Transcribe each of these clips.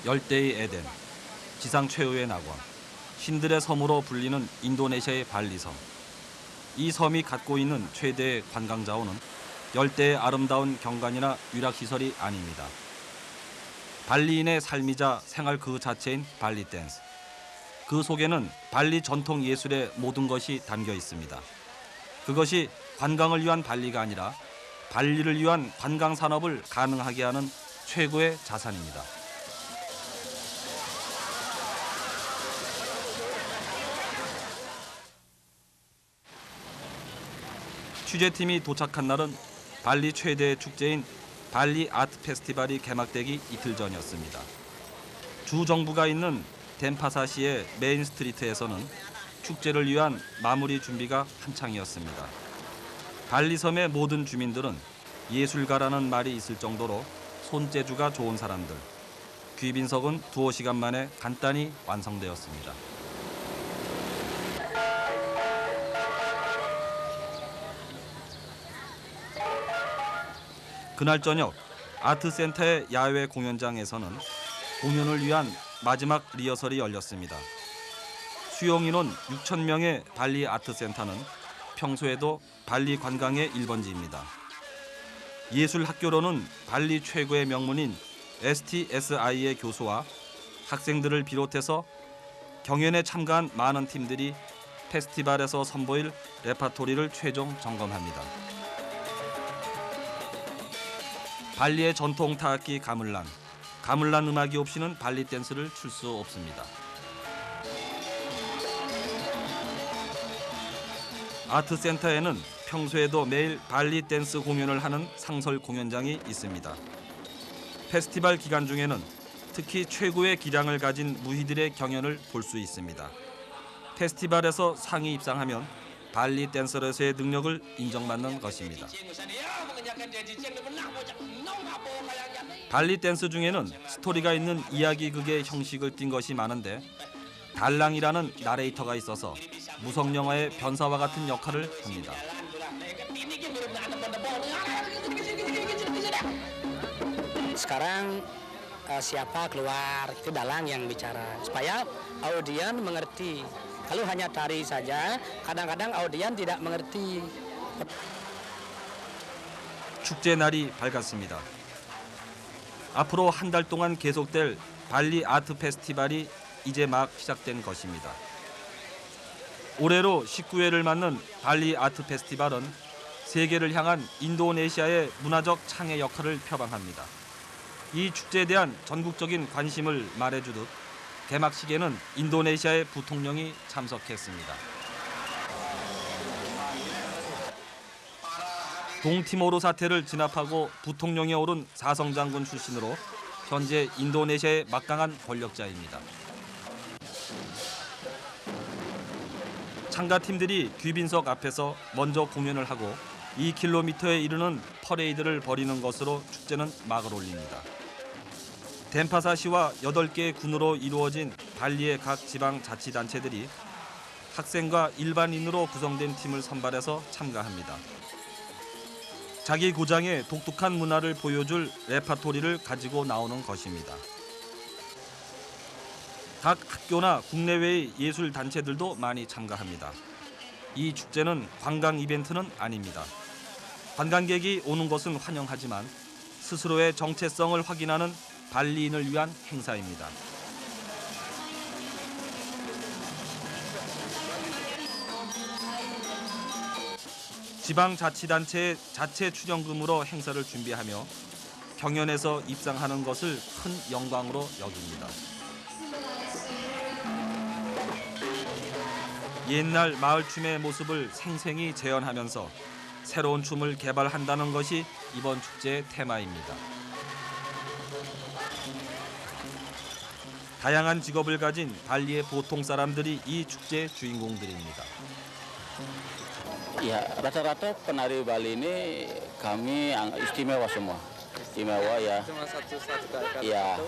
열대의 에덴, 지상 최후의 낙원, 신들의 섬으로 불리는 인도네시아의 발리섬. 이 섬이 갖고 있는 최대의 관광 자원은 열대의 아름다운 경관이나 유락시설이 아닙니다. 발리인의 삶이자 생활 그 자체인 발리 댄스. 그 속에는 발리 전통 예술의 모든 것이 담겨 있습니다. 그것이 관광을 위한 발리가 아니라 발리를 위한 관광 산업을 가능하게 하는 최고의 자산입니다. 취재팀이 도착한 날은 발리 최대의 축제인 발리 아트 페스티벌이 개막되기 이틀 전이었습니다. 주 정부가 있는 덴파사시의 메인 스트리트에서는 축제를 위한 마무리 준비가 한창이었습니다. 발리섬의 모든 주민들은 예술가라는 말이 있을 정도로 손재주가 좋은 사람들. 귀빈석은 두어 시간 만에 간단히 완성되었습니다. 그날 저녁 아트센터의 야외 공연장에서는 공연을 위한 마지막 리허설이 열렸습니다. 수용 인원 6,000명의 발리 아트센터는 평소에도 발리 관광의 1번지입니다. 예술학교로는 발리 최고의 명문인 STSI의 교수와 학생들을 비롯해서 경연에 참가한 많은 팀들이 페스티벌에서 선보일 레파토리를 최종 점검합니다. 발리의 전통 타악기 가물란. 가물란 음악이 없이는 발리 댄스를 출 수 없습니다. 아트센터에는 평소에도 매일 발리 댄스 공연을 하는 상설 공연장이 있습니다. 페스티벌 기간 중에는 특히 최고의 기량을 가진 무희들의 경연을 볼 수 있습니다. 페스티벌에서 상위 입상하면 발리 댄서로서의 능력을 인정받는 것입니다. 발리 댄스 중에는 스토리가 있는 이야기극의 형식을 띈 것이 많은데 달랑이라는 나레이터가 있어서 무성 영화의 변사와 같은 역할을 합니다. Sekarang siapa keluar itu dalang yang bicara supaya audien mengerti. Kalau hanya tari saja, kadang-kadang audien tidak mengerti. 축제 날이 밝았습니다. 앞으로 한 달 동안 계속될 발리 아트 페스티벌이 이제 막 시작된 것입니다. 올해로 19회를 맞는 발리 아트 페스티벌은 세계를 향한 인도네시아의 문화적 창의 역할을 표방합니다. 이 축제에 대한 전국적인 관심을 말해주듯 개막식에는 인도네시아의 부통령이 참석했습니다. 동티모르 사태를 진압하고 부통령에 오른 사성장군 출신으로 현재 인도네시아의 막강한 권력자입니다. 참가팀들이 귀빈석 앞에서 먼저 공연을 하고 2km에 이르는 퍼레이드를 벌이는 것으로 축제는 막을 올립니다. 덴파사시와 8개의 군으로 이루어진 발리의 각 지방 자치단체들이 학생과 일반인으로 구성된 팀을 선발해서 참가합니다. 자기 고장의 독특한 문화를 보여줄 레파토리를 가지고 나오는 것입니다. 각 학교나 국내외의 예술단체들도 많이 참가합니다. 이 축제는 관광 이벤트는 아닙니다. 관광객이 오는 것은 환영하지만 스스로의 정체성을 확인하는 발리인을 위한 행사입니다. 지방자치단체의 자체 출연금으로 행사를 준비하며 경연에서 입상하는 것을 큰 영광으로 여깁니다. 옛날 마을춤의 모습을 생생히 재현하면서 새로운 춤을 개발한다는 것이 이번 축제의 테마입니다. 다양한 직업을 가진 발리의 보통 사람들이 이 축제의 주인공들입니다. Ya, rata-rata penari Bali ini kami istimewa semua. Istimewa ya. Cuma satu kali. Ya.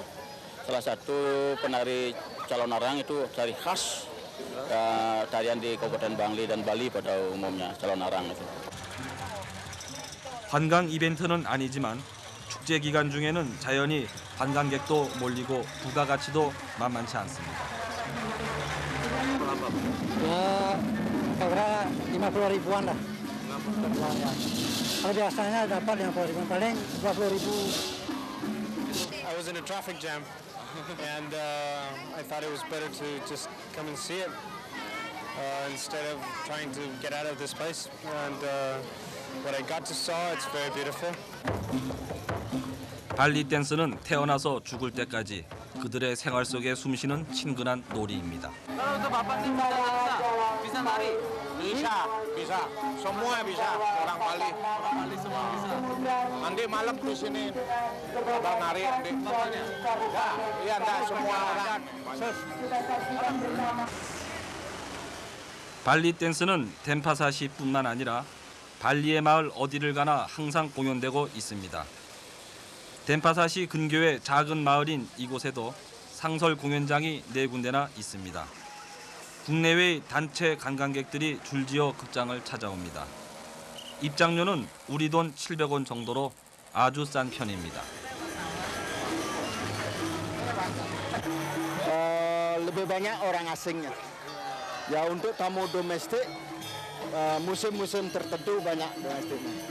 Salah satu penari calon arang itu tari khas tarian di Kabupaten Bangli dan Bali pada umumnya calon arang itu. 관광 이벤트는 아니지만 축제 기간 중에는 자연히 관광객도 몰리고 부가가치도 만만치 않습니다. Ya, kira 50 ribuan lah. Ya. Kalau biasanya dapat 50 ribuan, paling 20 ribu. I was in a traffic jam, and I thought it was better to just come and see it instead of trying to get out of this place. And what I got to saw, it's very beautiful. 발리 댄스는 태어나서 죽을 때까지 그들의 생활 속에 숨쉬는 친근한 놀이입니다. Bisa. Semua bisa. Orang Bali. Semua bisa. Nanti malam di sini abang nari. Iya, enggak semua orang. 발리 댄스는 덴파사시뿐만 아니라 발리의 마을 어디를 가나 항상 공연되고 있습니다. 덴파사시 근교의 작은 마을인 이곳에도 상설 공연장이 4군데나 있습니다. 국내외 단체 관광객들이 줄지어 극장을 찾아옵니다. 입장료는 우리 돈 700원 정도로 아주 싼 편입니다. Lebih banyak orang asingnya. Ya untuk tamu domestik musim-musim tertentu banyak domestiknya.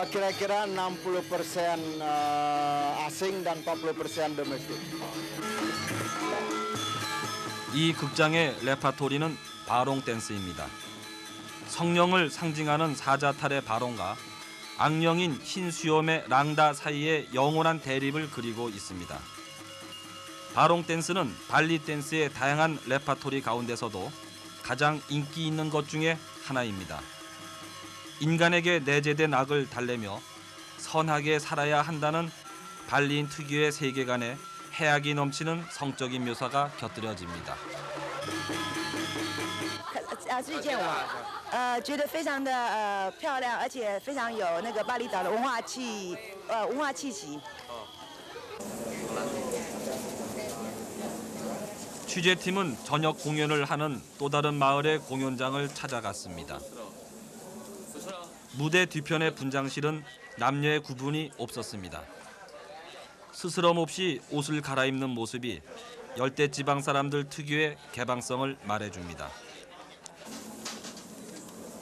Kira-kira 60% asing dan 40% domestik. 이 극장의 레파토리는 바롱 댄스입니다. 성령을 상징하는 사자탈의 바롱과 악령인 흰 수염의 랑다 사이의 영원한 대립을 그리고 있습니다. 바롱 댄스는 발리 댄스의 다양한 레파토리 가운데서도 가장 인기 있는 것 중에 하나입니다. 인간에게 내재된 악을 달래며 선하게 살아야 한다는 발리인 특유의 세계관에 해악이 넘치는 성적인 묘사가 곁들여집니다. 最近我觉得非常的漂亮，而且非常有那个巴厘岛的文化气息。 취재팀은 저녁 공연을 하는 또 다른 마을의 공연장을 찾아갔습니다. 무대 뒤편의 분장실은 남녀의 구분이 없었습니다. 스스럼 없이 옷을 갈아입는 모습이 열대지방 사람들 특유의 개방성을 말해줍니다.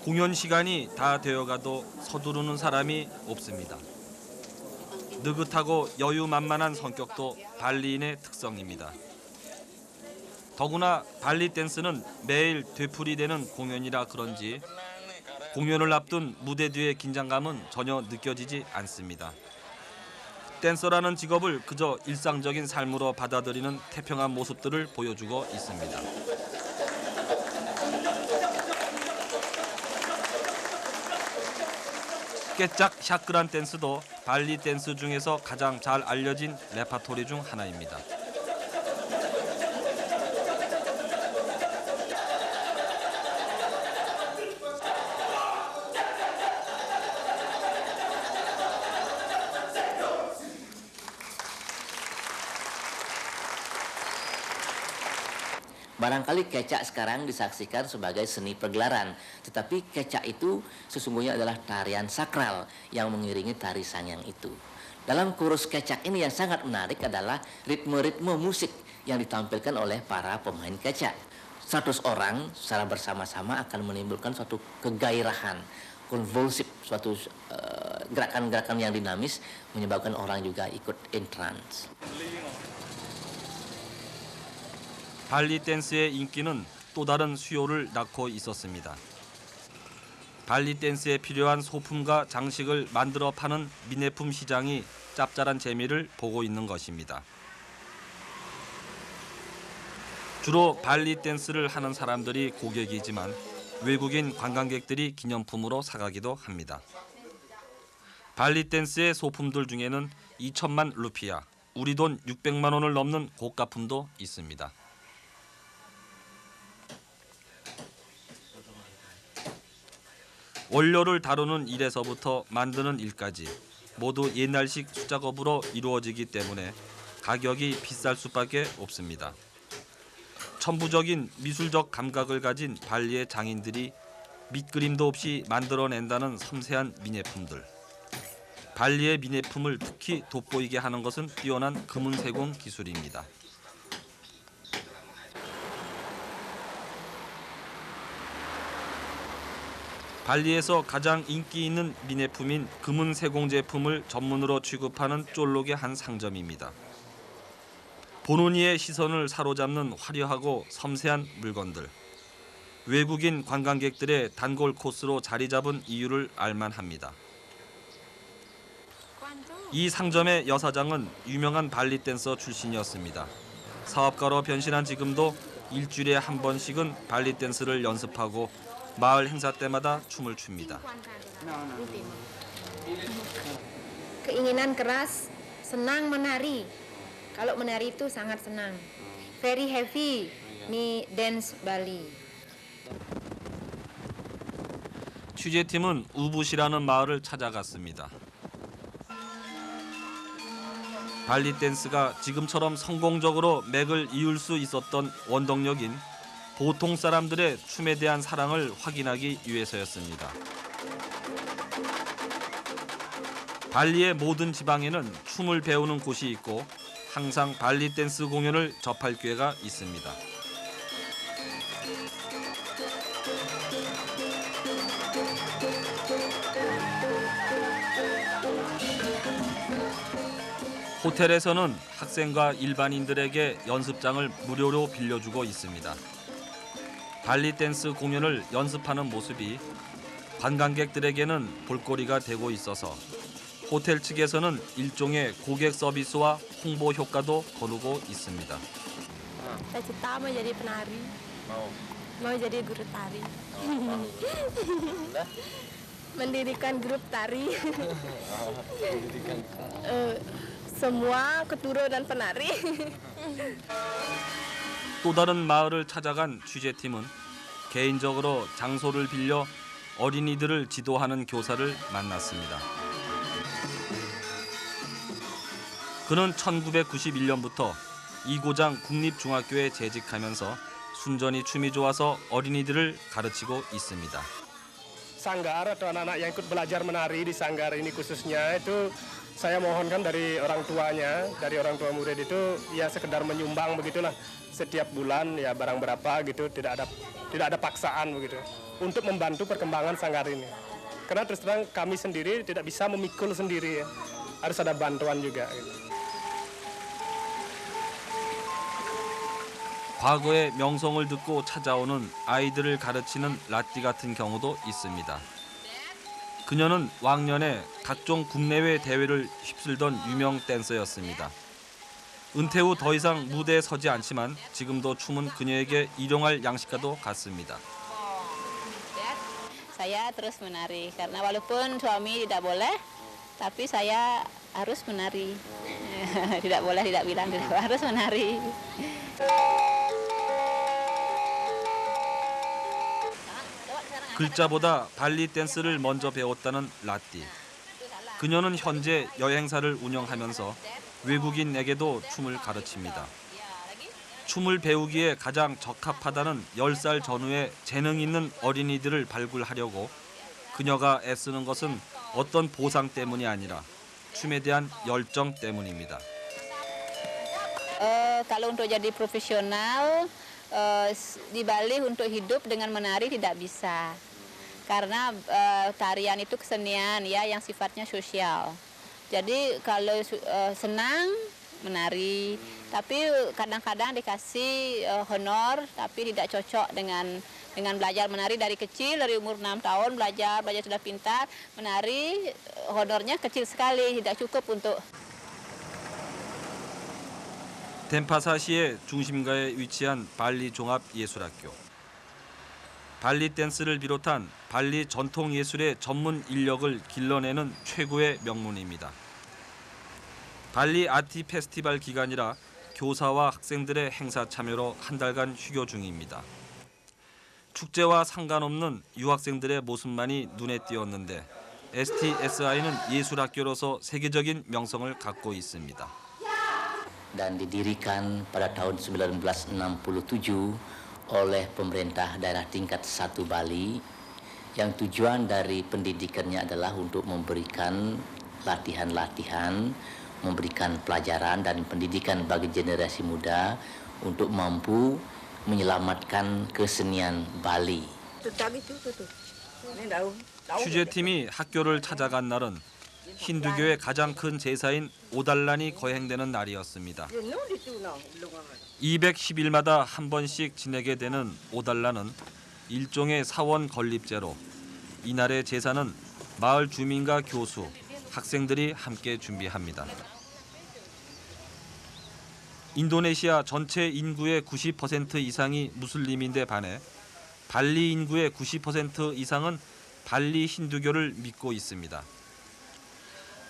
공연 시간이 다 되어가도 서두르는 사람이 없습니다. 느긋하고 여유만만한 성격도 발리인의 특성입니다. 더구나 발리 댄스는 매일 되풀이되는 공연이라 그런지 공연을 앞둔 무대 뒤의 긴장감은 전혀 느껴지지 않습니다. 댄서라는 직업을 그저 일상적인 삶으로 받아들이는 태평한 모습들을 보여주고 있습니다. 깨짝 샤크란 댄스도 발리 댄스 중에서 가장 잘 알려진 레파토리 중 하나입니다. Barangkali kecak sekarang disaksikan sebagai seni pergelaran, tetapi kecak itu sesungguhnya adalah tarian sakral yang mengiringi tari sangyang itu. Dalam kurus kecak ini yang sangat menarik adalah ritme-ritme musik yang ditampilkan oleh para pemain kecak. 100 orang secara bersama-sama akan menimbulkan suatu kegairahan, konvulsif, suatu gerakan-gerakan yang dinamis menyebabkan orang juga ikut in trance. 발리 댄스의 인기는 또 다른 수요를 낳고 있었습니다. 발리 댄스에 필요한 소품과 장식을 만들어 파는 미내품 시장이 짭짤한 재미를 보고 있는 것입니다. 주로 발리 댄스를 하는 사람들이 고객이지만 외국인 관광객들이 기념품으로 사가기도 합니다. 발리 댄스의 소품들 중에는 2천만 루피아, 우리 돈 600만 원을 넘는 고가품도 있습니다. 원료를 다루는 일에서부터 만드는 일까지 모두 옛날식 수작업으로 이루어지기 때문에 가격이 비쌀 수밖에 없습니다. 천부적인 미술적 감각을 가진 발리의 장인들이 밑그림도 없이 만들어낸다는 섬세한 미nie품들. 발리의 미내품을 특히 돋보이게 하는 것은 뛰어난 금은세공 기술입니다. 발리에서 가장 인기 있는 미내품인 금은세공 제품을 전문으로 취급하는 쫄록의 한 상점입니다. 보는 이의 시선을 사로잡는 화려하고 섬세한 물건들. 외국인 관광객들의 단골 코스로 자리 잡은 이유를 알만합니다. 이 상점의 여사장은 유명한 발리 댄서 출신이었습니다. 사업가로 변신한 지금도 일주일에 한 번씩은 발리 댄스를 연습하고 마을 행사 때마다 춤을 춥니다. Keinginan keras, senang menari. Kalau menari itu sangat senang. Very heavy, ni dance Bali. 취재팀은 우붓이라는 마을을 찾아갔습니다. 발리 댄스가 지금처럼 성공적으로 맥을 이을 수 있었던 원동력인 보통 사람들의 춤에 대한 사랑을 확인하기 위해서였습니다. 발리의 모든 지방에는 춤을 배우는 곳이 있고 항상 발리 댄스 공연을 접할 기회가 있습니다. 호텔에서는 학생과 일반인들에게 연습장을 무료로 빌려주고 있습니다. 발리 댄스 공연을 연습하는 모습이 관광객들에게는 볼거리가 되고 있어서 호텔 측에서는 일종의 고객 서비스와 홍보 효과도 거두고 있습니다. Cita-cita mau jadi penari. Mau jadi guru tari. Mendirikan grup tari. Semua keturunan penari. 또 다른 마을을 찾아간 취재팀은 개인적으로 장소를 빌려 어린이들을 지도하는 교사를 만났습니다. 그는 1991년부터 이고장 국립중학교에 재직하면서 순전히 춤이 좋아서 어린이들을 가르치고 있습니다. Sanggar atau anak-anak yang ikut belajar menari di sanggar ini khususnya itu saya mohonkan dari orang tuanya, dari orang tua murid itu ya sekedar menyumbang begitulah setiap bulan ya barang berapa gitu, tidak ada paksaan begitu untuk membantu perkembangan sanggar ini. Karena terus terang kami sendiri tidak bisa memikul sendiri ya. Harus ada bantuan juga gitu. 과거의 명성을 듣고 찾아오는 아이들을 가르치는 라띠 같은 경우도 있습니다. 그녀는 왕년에 각종 국내외 대회를 휩쓸던 유명 댄서였습니다. 은퇴 후 더 이상 무대에 서지 않지만 지금도 춤은 그녀에게 일용할 양식과도 같습니다. Saya terus menari karena walaupun suami tidak boleh, tapi saya harus menari. Tidak boleh, tidak bilang, harus menari. 글자보다 발리 댄스를 먼저 배웠다는 라띠. 그녀는 현재 여행사를 운영하면서 외국인에게도 춤을 가르칩니다. 춤을 배우기에 가장 적합하다는 10살 전후의 재능 있는 어린이들을 발굴하려고 그녀가 애쓰는 것은 어떤 보상 때문이 아니라 춤에 대한 열정 때문입니다. Kalau untuk jadi profesional di Bali untuk hidup dengan menari tidak bisa. Karena tarian itu kesenian ya yang sifatnya sosial. Jadi kalau senang menari, tapi kadang-kadang dikasih honor tapi tidak cocok dengan belajar menari dari kecil, dari umur 6 tahun belajar sudah pintar, menari honornya kecil sekali, tidak cukup untuk. 덴파사시의 중심가에 위치한 발리 종합예술학교. 발리 댄스를 비롯한 발리 전통 예술의 전문 인력을 길러내는 최고의 명문입니다. 발리 아티 페스티벌 기간이라 교사와 학생들의 행사 참여로 한 달간 휴교 중입니다. 축제와 상관없는 유학생들의 모습만이 눈에 띄었는데 STSI는 예술학교로서 세계적인 명성을 갖고 있습니다. Dan didirikan pada tahun 1967 oleh pemerintah daerah tingkat 1 Bali yang tujuan dari pendidikannya adalah untuk memberikan latihan-latihan, memberikan pelajaran dan pendidikan bagi generasi muda untuk mampu menyelamatkan kesenian Bali. 취재팀이 학교를 찾아간 날은 힌두교의 가장 큰 제사인 오달란이 거행되는 날이었습니다. 210일마다 한 번씩 지내게 되는 오달란은 일종의 사원 건립제로 이날의 제사는 마을 주민과 교수, 학생들이 함께 준비합니다. 인도네시아 전체 인구의 90% 이상이 무슬림인데 반해 발리 인구의 90% 이상은 발리 힌두교를 믿고 있습니다.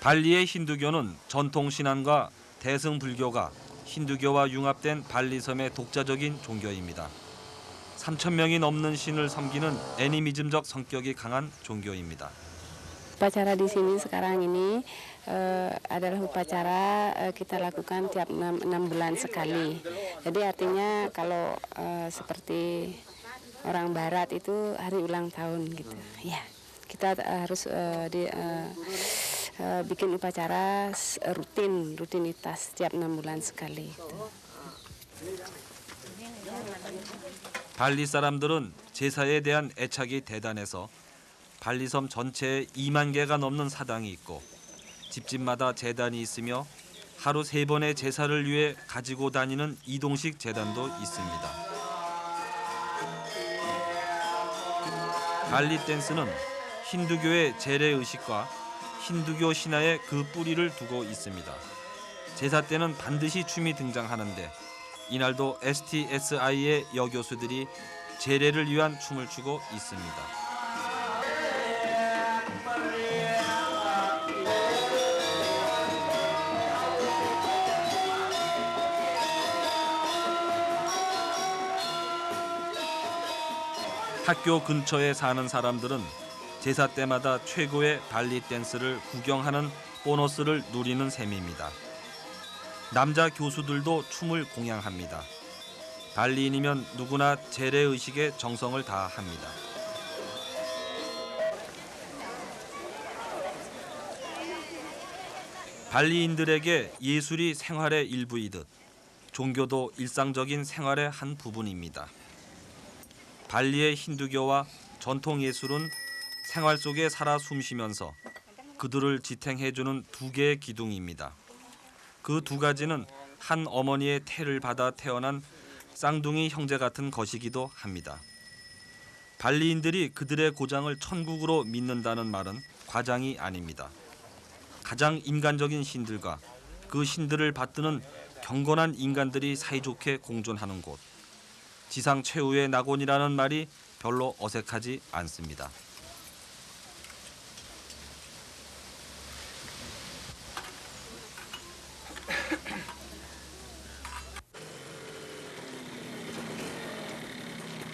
발리의 힌두교는 전통 신앙과 대승 불교가 힌두교와 융합된 발리 섬의 독자적인 종교입니다. 3,000명이 넘는 신을 섬기는 애니미즘적 성격이 강한 종교입니다. Upacara di sini sekarang ini adalah upacara kita lakukan tiap 6 bulan sekali. Jadi artinya kalau seperti orang Barat itu hari ulang tahun gitu. Ya, kita harus bikin upacara rutinitas tiap 6 bulan sekali. 발리 사람들은 제사에 대한 애착이 대단해서 발리섬 전체에 2만 개가 넘는 사당이 있고 집집마다 제단이 있으며 하루 3번의 제사를 위해 가지고 다니는 이동식 제단도 있습니다. 발리 댄스는 힌두교의 재래 의식과 힌두교 신화의 그 뿌리를 두고 있습니다. 제사 때는 반드시 춤이 등장하는데 이날도 STSI의 여교수들이 재래를 위한 춤을 추고 있습니다. 학교 근처에 사는 사람들은 제사 때마다 최고의 발리 댄스를 구경하는 보너스를 누리는 셈입니다. 남자 교수들도 춤을 공양합니다. 발리인이면 누구나 재래 의식에 정성을 다합니다. 발리인들에게 예술이 생활의 일부이듯 종교도 일상적인 생활의 한 부분입니다. 발리의 힌두교와 전통 예술은 생활 속에 살아 숨쉬면서 그들을 지탱해주는 두 개의 기둥입니다. 그 두 가지는 한 어머니의 태를 받아 태어난 쌍둥이 형제 같은 것이기도 합니다. 발리인들이 그들의 고장을 천국으로 믿는다는 말은 과장이 아닙니다. 가장 인간적인 신들과 그 신들을 받드는 경건한 인간들이 사이좋게 공존하는 곳. 지상 최후의 낙원이라는 말이 별로 어색하지 않습니다.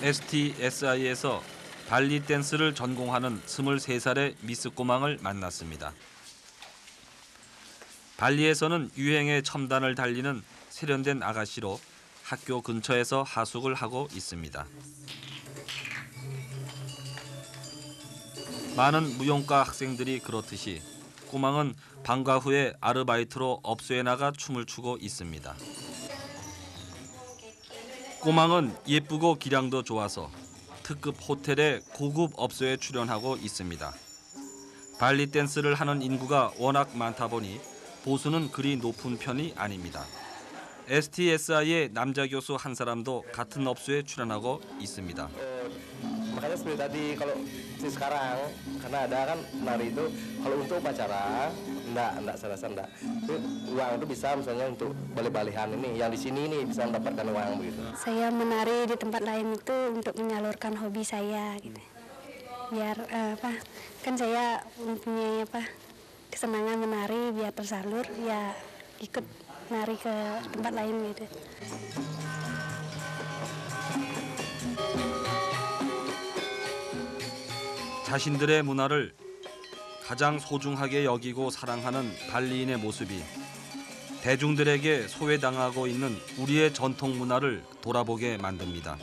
STSI에서 발리 댄스를 전공하는 23살의 미스 꼬망을 만났습니다. 발리에서는 유행의 첨단을 달리는 세련된 아가씨로 학교 근처에서 하숙을 하고 있습니다. 많은 무용과 학생들이 그렇듯이 꼬망은 방과 후에 아르바이트로 업소에 나가 춤을 추고 있습니다. 꼬망은 예쁘고 기량도 좋아서 특급 호텔의 고급 업소에 출연하고 있습니다. 발리 댄스를 하는 인구가 워낙 많다 보니 보수는 그리 높은 편이 아닙니다. STSI의 남자 교수 한 사람도 같은 업소에 출연하고 있습니다. Makanya seperti tadi kalau sekarang karena ada kan nari itu kalau untuk upacara enggak saya rasa enggak. Itu uang itu bisa misalnya untuk balik-balihan ini yang di sini ini bisa mendapatkan uang begitu. Saya menari di tempat lain itu untuk menyalurkan hobi saya gitu. Biar kan saya mempunyai kesenangan menari biar tersalur ya ikut nari ke tempat lain gitu. 자신들의 문화를 가장 소중하게 여기고 사랑하는 발리인의 모습이 대중들에게 소외당하고 있는 우리의 전통 문화를 돌아보게 만듭니다.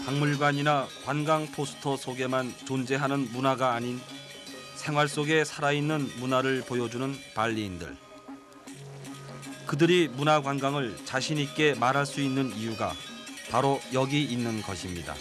박물관이나 관광 포스터 속에만 존재하는 문화가 아닌 생활 속에 살아있는 문화를 보여주는 발리인들. 그들이 문화 관광을 자신 있게 말할 수 있는 이유가 바로 여기 있는 것입니다.